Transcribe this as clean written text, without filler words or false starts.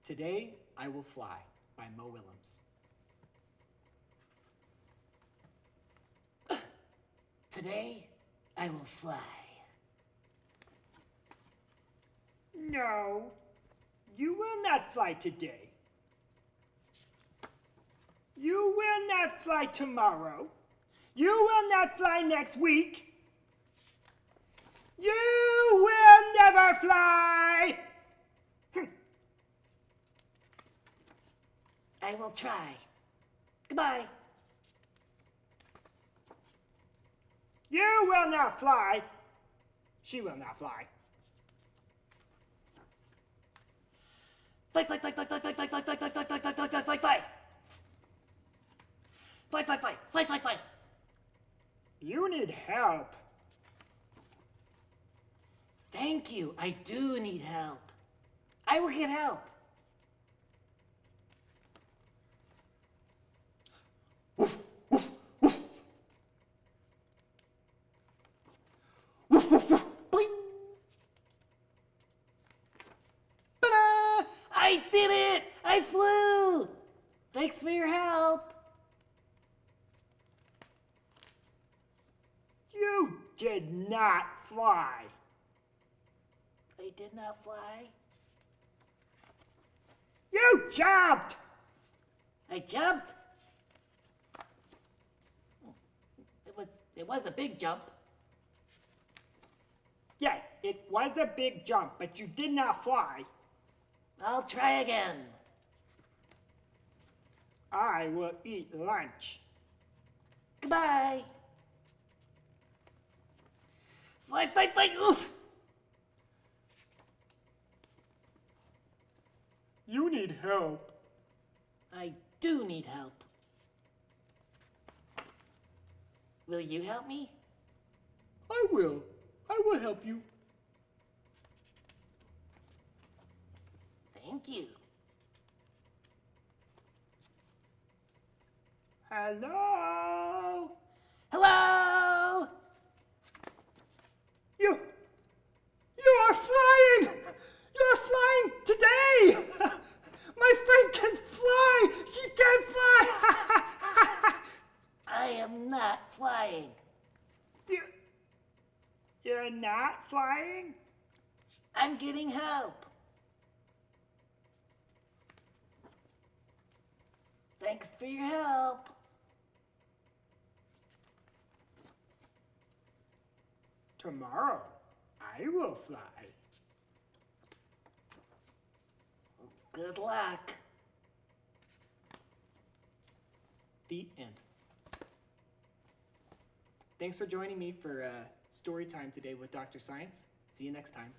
Today I Will Fly by Mo Willems. Today I will fly. No, you will not fly today. You will not fly tomorrow. You will not fly next week. You will never fly! I will try. Goodbye. You will not fly. She will not fly. Fly, fly, fly, fly, fly, fly, fly, fly, fly, fly, fly, fly, fly, fly, fly, fly. Fly, fly, fly, fly, fly, fly. You need help. Thank you. I do need help. I will get help. Boing. Ta-da! I did it! I flew! Thanks for your help. You did not fly. I did not fly. You jumped. I jumped. It was a big jump. Yes, it was a big jump, but you did not fly. I'll try again. I will eat lunch. Goodbye. Fly, fly, fly. Oof. You need help. I do need help. Will you help me? I will. I will help you. Thank you. Hello? Hello? You are flying! You're flying today! My friend can fly! She can fly! I am not flying. You're not flying? I'm getting help. Thanks for your help. Tomorrow, I will fly. Good luck. The end. Thanks for joining me for story time today with Dr. Science. See you next time.